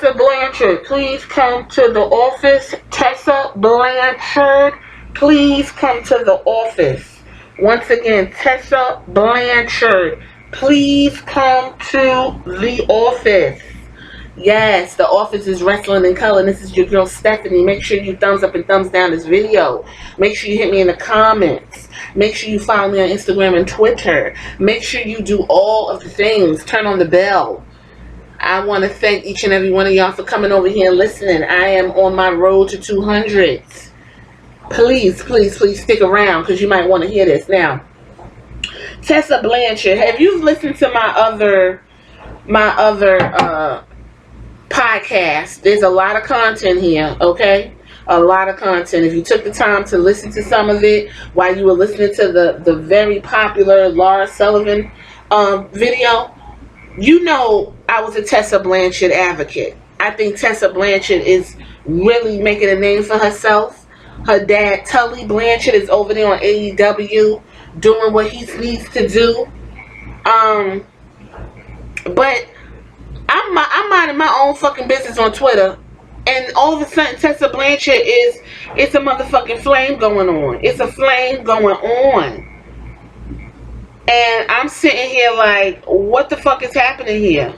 Tessa Blanchard, please come to the office. Tessa Blanchard, please come to the office. Once again, Tessa Blanchard, please come to the office. Yes, the office is Wrestling in Color. This is your girl Stephanie. Make sure you thumbs up and thumbs down this video. Make sure you hit me in the comments. Make sure you follow me on Instagram and Twitter. Make sure you do all of the things. Turn on the bell. I want to thank each and every one of y'all for coming over here and listening. I am on my road to 200. Please, please, please stick around because you might want to hear this. Now, Tessa Blanchard, have you listened to my other podcast? There's a lot of content here, okay? A lot of content. If you took the time to listen to some of it while you were listening to the very popular Laura Sullivan video, you know I was a Tessa Blanchard advocate. I think Tessa Blanchard is really making a name for herself. Her dad, Tully Blanchard, is over there on AEW doing what he needs to do. But I'm minding my own fucking business on Twitter, and all of a sudden Tessa Blanchard it's a motherfucking flame going on. It's a flame going on. And I'm sitting here like, what the fuck is happening here?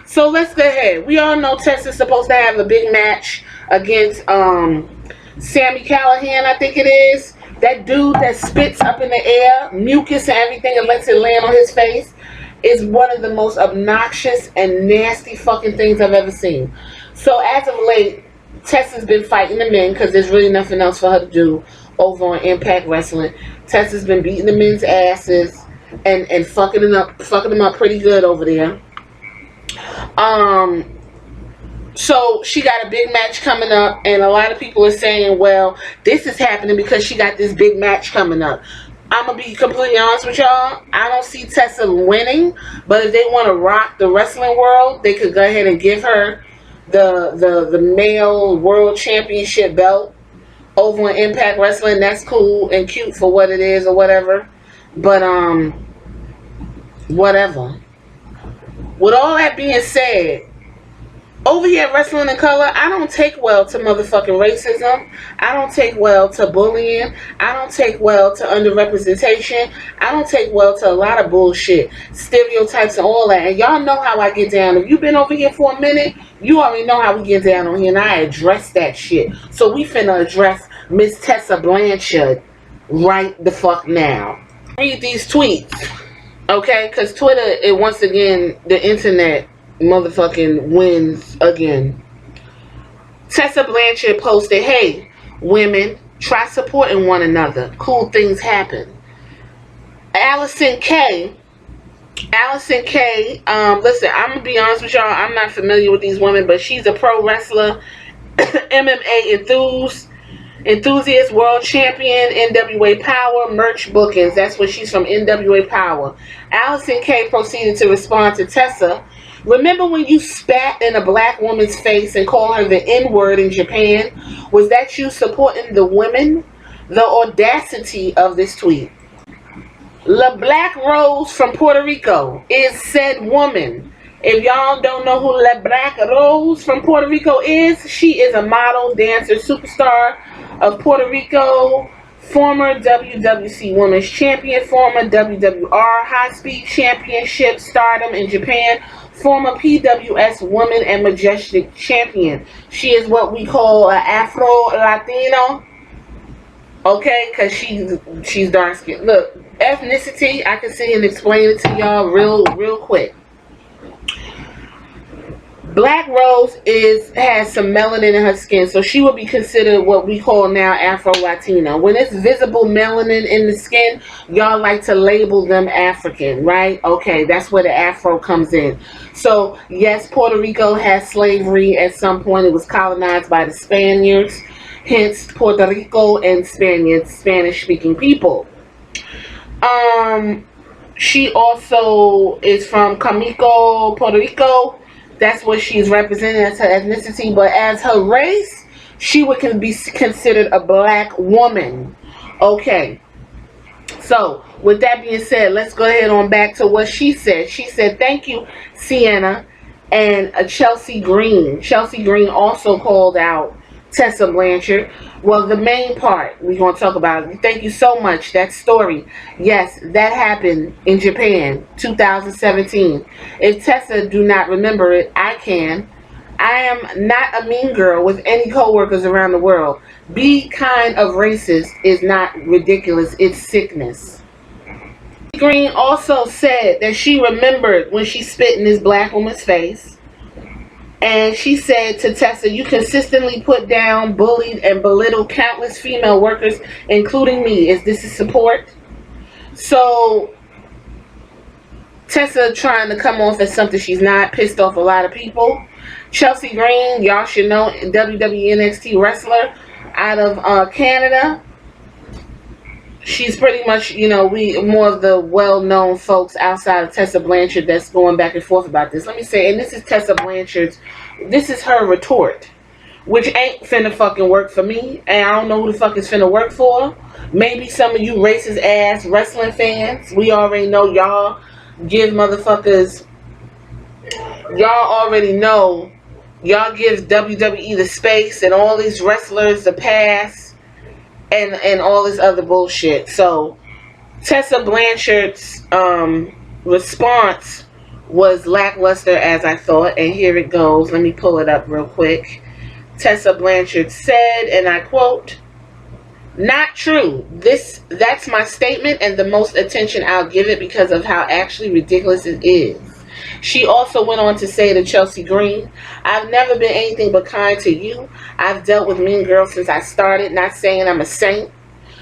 So let's go ahead. We all know Tessa's supposed to have a big match against Sami Callihan, I think it is. That dude that spits up in the air, mucus and everything, and lets it land on his face, is one of the most obnoxious and nasty fucking things I've ever seen. So as of late, Tessa's been fighting the men because there's really nothing else for her to do over on Impact Wrestling. Tessa's been beating the men's asses and fucking them up pretty good over there. So she got a big match coming up, and a lot of people are saying, well, this is happening because she got this big match coming up. I'm going to be completely honest with y'all. I don't see Tessa winning, but if they want to rock the wrestling world, they could go ahead and give her the male world championship belt over on Impact Wrestling. That's cool and cute for what it is or whatever. But, whatever. With all that being said, over here at Wrestling in Color, I don't take well to motherfucking racism. I don't take well to bullying. I don't take well to underrepresentation. I don't take well to a lot of bullshit, stereotypes and all that. And y'all know how I get down. If you've been over here for a minute, you already know how we get down on here, and I address that shit. So we finna address Miss Tessa Blanchard right the fuck now. Read these tweets, okay? Because Twitter, once again, the internet motherfucking wins again. Tessa Blanchard posted, hey, women, try supporting one another. Cool things happen. Allison K. Listen, I'm going to be honest with y'all. I'm not familiar with these women, but she's a pro wrestler, MMA enthusiast, world champion, NWA Power, merch bookings. That's what she's from, NWA Power. Allison K. proceeded to respond to Tessa. Remember when you spat in a black woman's face and called her the N-word in Japan? Was that you supporting the women? The audacity of this tweet. La Black Rose from Puerto Rico is said woman. If y'all don't know who La Black Rose from Puerto Rico is, she is a model, dancer, superstar of Puerto Rico, former WWC Women's Champion, former WWR High Speed Championship Stardom in Japan, former PWS Woman and Majestic Champion. She is what we call an Afro-Latino. Okay, because she's dark skinned. Look, ethnicity, I can sit and explain it to y'all real quick. Black Rose has some melanin in her skin, so she would be considered what we call now Afro-Latino. When it's visible melanin in the skin, y'all like to label them African, right? Okay, that's where the Afro comes in. So, yes, Puerto Rico had slavery at some point. It was colonized by the Spaniards, hence Puerto Rico and Spaniards, Spanish-speaking people. She also is from Camico, Puerto Rico. That's what she's representing as her ethnicity. But as her race, she can be considered a black woman. Okay. So, with that being said, let's go ahead on back to what she said. She said, thank you, Sienna. and Chelsea Green. Chelsea Green also called out Tessa Blanchard. Well, the main part we're going to talk about. Thank you so much. That story. Yes, that happened in Japan, 2017. If Tessa do not remember it, I can. I am not a mean girl with any coworkers around the world. Be kind of racist is not ridiculous. It's sickness. Green also said that she remembered when she spit in this black woman's face. And she said to Tessa, you consistently put down, bullied, and belittled countless female workers, including me. Is this a support? So, Tessa trying to come off as something she's not, pissed off a lot of people. Chelsea Green, y'all should know, WWE NXT wrestler out of Canada. She's pretty much, we more of the well-known folks outside of Tessa Blanchard that's going back and forth about this. Let me say, and this is Tessa Blanchard's, this is her retort, which ain't finna fucking work for me, and I don't know who the fuck it's finna work for. Maybe some of you racist ass wrestling fans, we already know y'all give motherfuckers, y'all already know, y'all give WWE the space and all these wrestlers the pass. And all this other bullshit. So Tessa Blanchard's response was lackluster, as I thought, and here it goes. Let me pull it up real quick. Tessa Blanchard said, and I quote, "Not true. That's my statement, and the most attention I'll give it because of how actually ridiculous it is." She also went on to say to Chelsea Green, "I've never been anything but kind to you. I've dealt with mean girls since I started, not saying I'm a saint.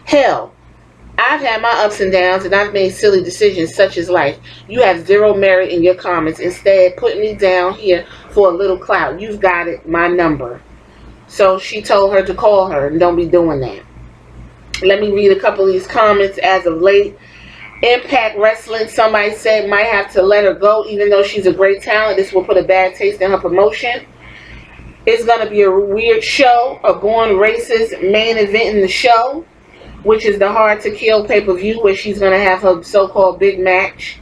Hell, I've had my ups and downs, and I've made silly decisions such as life. You have zero merit in your comments. Instead, put me down here for a little clout. You've got it, my number." So she told her to call her, and don't be doing that. Let me read a couple of these comments as of late. Impact Wrestling, somebody said, might have to let her go even though she's a great talent. This will put a bad taste in her promotion. It's going to be a weird show, a born racist main event in the show, which is the Hard to Kill pay-per-view where she's going to have her so-called big match.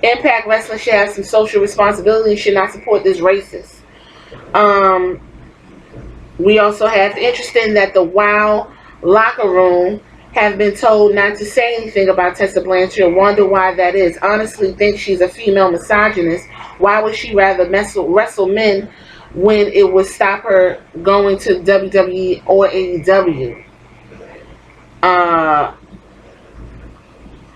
Impact Wrestling should have some social responsibility and should not support this racist. We also have interesting that the WOW locker room have been told not to say anything about Tessa Blanchard. Wonder why that is. Honestly think she's a female misogynist. Why would she rather wrestle men when it would stop her going to WWE or AEW?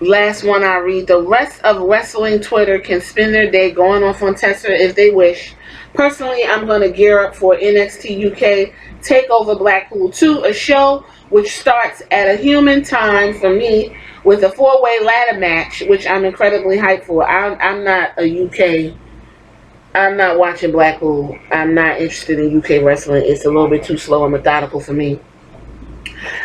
Last one I read. The rest of wrestling Twitter can spend their day going off on Tessa if they wish. Personally, I'm going to gear up for NXT UK TakeOver Blackpool 2, a show which starts at a human time for me with a 4-way ladder match, which I'm incredibly hyped for. I'm not a UK. I'm not watching Blackpool. I'm not interested in UK wrestling. It's a little bit too slow and methodical for me.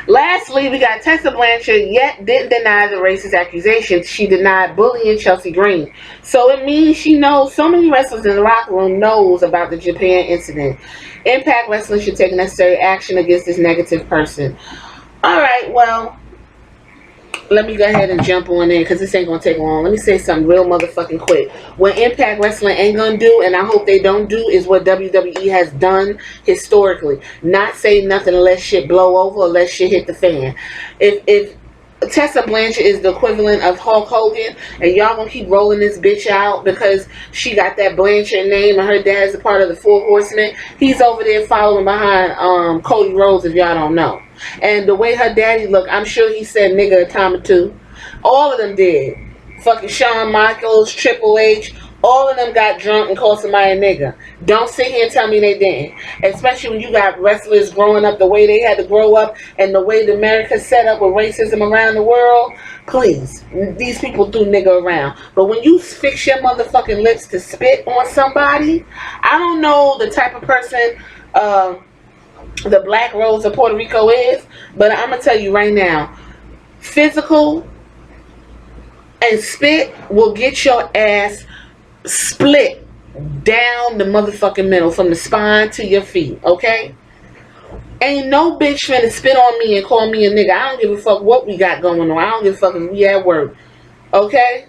Lastly, we got Tessa Blanchard yet didn't deny the racist accusations. She denied bullying Chelsea Green. So it means she knows, so many wrestlers in the locker room knows about the Japan incident. Impact Wrestling should take necessary action against this negative person. Alright, well, let me go ahead and jump on in because this ain't going to take long. Let me say something real motherfucking quick. What Impact Wrestling ain't going to do, and I hope they don't do, is what WWE has done historically. Not say nothing unless shit blow over or let shit hit the fan. If Tessa Blanchard is the equivalent of Hulk Hogan, and y'all gonna keep rolling this bitch out because she got that Blanchard name and her dad's a part of the Four Horsemen. He's over there following behind Cody Rhodes, if y'all don't know. And the way her daddy looked, I'm sure he said nigga a time or two. All of them did. Fucking Shawn Michaels, Triple H, all of them got drunk and called somebody a nigga. Don't sit here and tell me they didn't. Especially when you got wrestlers growing up the way they had to grow up and the way America set up with racism around the world. Please, these people do nigga around. But when you fix your motherfucking lips to spit on somebody, I don't know the type of person the Black Rose of Puerto Rico is, but I'm going to tell you right now, physical and spit will get your ass split down the motherfucking middle from the spine to your feet, okay? Ain't no bitch finna spit on me and call me a nigga. I don't give a fuck what we got going on. I don't give a fuck if we at work, okay?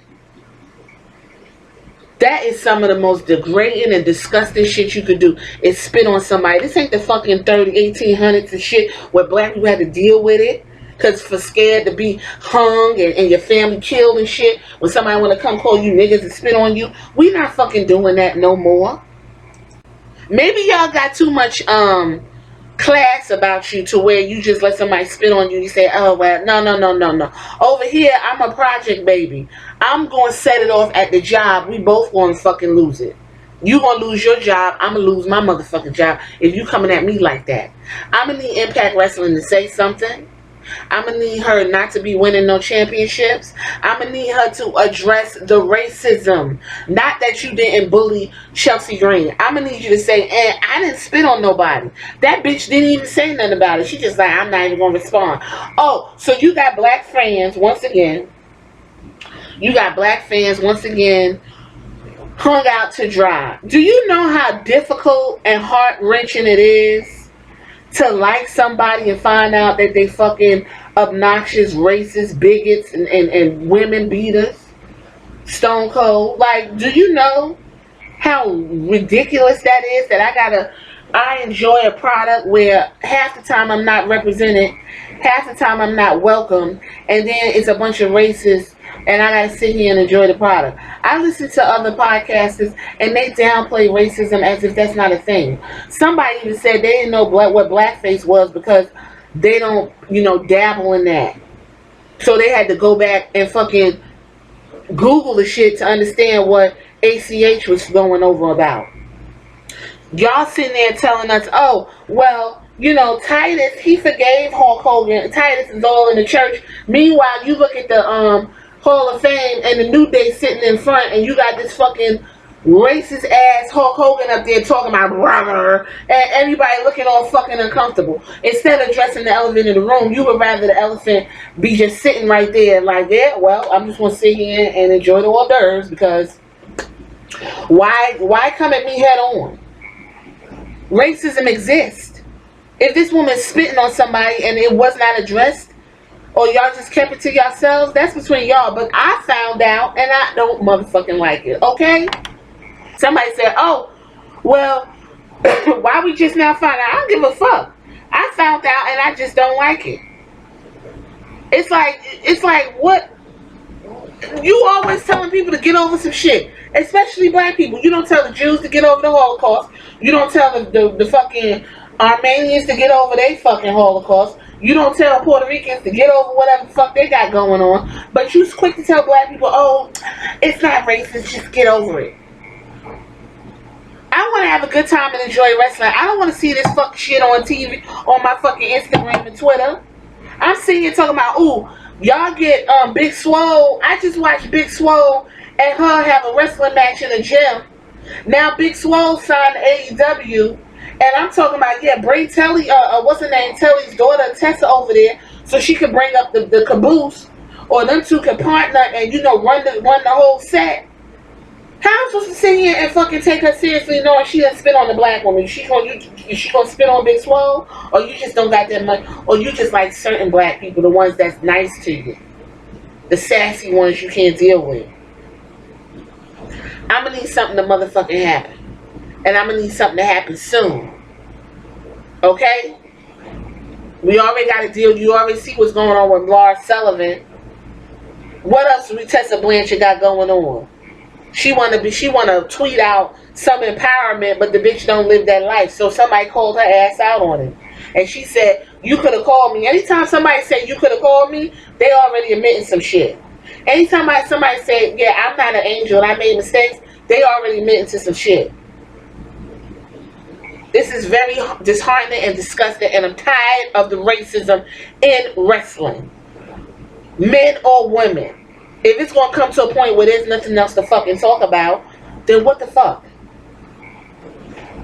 That is some of the most degrading and disgusting shit you could do, is spit on somebody. This ain't the fucking 1800s and shit where black people had to deal with it because for scared to be hung and your family killed and shit. When somebody want to come call you niggas and spit on you, we not fucking doing that no more. Maybe y'all got too much class about you to where you just let somebody spit on you. You say, oh well, no. Over here, I'm a project baby. I'm gonna set it off at the job. We both gonna fucking lose it. You gonna lose your job. I'm gonna lose my motherfucking job if you coming at me like that. I'm gonna need Impact Wrestling to say something. I'm gonna need her not to be winning no championships. I'm gonna need her to address the racism. Not that you didn't bully Chelsea Green. I'm gonna need you to say, and I didn't spit on nobody. That bitch didn't even say nothing about it. She just like, I'm not even gonna respond. Oh, so you got black fans once again. You got black fans once again hung out to dry. Do you know how difficult and heart-wrenching it is to like somebody and find out that they fucking obnoxious, racist, bigots, and women beaters? Stone cold. Like, do you know how ridiculous that is? That I enjoy a product where half the time I'm not represented, half the time I'm not welcome, and then it's a bunch of racists and I gotta sit here and enjoy the product. I listen to other podcasters and they downplay racism as if that's not a thing. Somebody even said they didn't know what blackface was because they don't, dabble in that. So they had to go back and fucking Google the shit to understand what ACH was going over about. Y'all sitting there telling us, oh, well, Titus, he forgave Hulk Hogan. Titus is all in the church. Meanwhile, you look at the Hall of Fame and the New Day sitting in front and you got this fucking racist ass Hulk Hogan up there talking about brother and everybody looking all fucking uncomfortable. Instead of addressing the elephant in the room, you would rather the elephant be just sitting right there like, yeah, well, I'm just going to sit here and enjoy the hors d'oeuvres because why come at me head on? Racism exists. If this woman's spitting on somebody and it was not addressed, or y'all just kept it to yourselves, that's between y'all. But I found out and I don't motherfucking like it, okay? Somebody said, oh, well, why we just now find out? I don't give a fuck. I found out and I just don't like it. It's like what? You always telling people to get over some shit. Especially black people. You don't tell the Jews to get over the Holocaust. You don't tell the fucking Armenians to get over their fucking Holocaust. You don't tell Puerto Ricans to get over whatever the fuck they got going on. But you quick to tell black people, oh, it's not racist, just get over it. I want to have a good time and enjoy wrestling. I don't want to see this fucking shit on TV, on my fucking Instagram and Twitter. I'm sitting here talking about, ooh, y'all get Big Swole. I just watched Big Swole and her have a wrestling match in a gym. Now Big Swole signed AEW. And I'm talking about, yeah, bring Telly, what's her name, Telly's daughter, Tessa, over there so she could bring up the caboose, or them two could partner and, run the whole set. How am I supposed to sit here and fucking take her seriously knowing she done spit on the black woman? Is she gonna spit on Big Swole? Or you just don't got that money? Or you just like certain black people, the ones that's nice to you? The sassy ones you can't deal with. I'm gonna need something to motherfucking happen. And I'm going to need something to happen soon. Okay? We already got a deal. You already see what's going on with Lars Sullivan. What else do we Tessa Blanchard got going on? She wanna tweet out some empowerment, but the bitch don't live that life. So somebody called her ass out on it. And she said, you could have called me. Anytime somebody say you could have called me, they already admitting some shit. Anytime somebody say, yeah, I'm not an angel and I made mistakes, they already admitting to some shit. This is very disheartening and disgusting, and I'm tired of the racism in wrestling. Men or women. If it's going to come to a point where there's nothing else to fucking talk about, then what the fuck?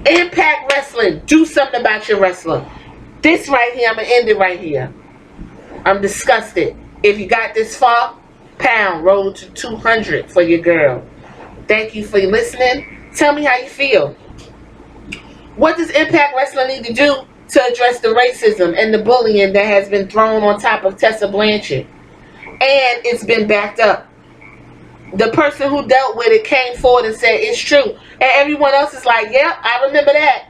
Impact Wrestling. Do something about your wrestler. This right here, I'm going to end it right here. I'm disgusted. If you got this far, pound, roll to 200 for your girl. Thank you for listening. Tell me how you feel. What does Impact Wrestling need to do to address the racism and the bullying that has been thrown on top of Tessa Blanchard? And it's been backed up. The person who dealt with it came forward and said it's true. And everyone else is like, yep, I remember that.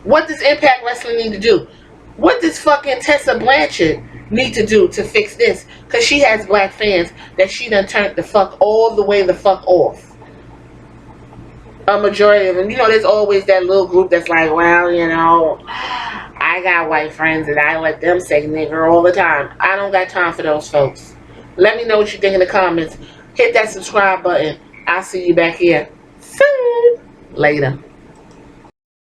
What does Impact Wrestling need to do? What does fucking Tessa Blanchard need to do to fix this? Because she has black fans that she done turned the fuck all the way the fuck off. A majority of them. You know, there's always that little group that's like, well, you know, I got white friends and I let them say nigger all the time. I don't got time for those folks. Let me know what you think in the comments. Hit that subscribe button. I'll see you back here soon. Later.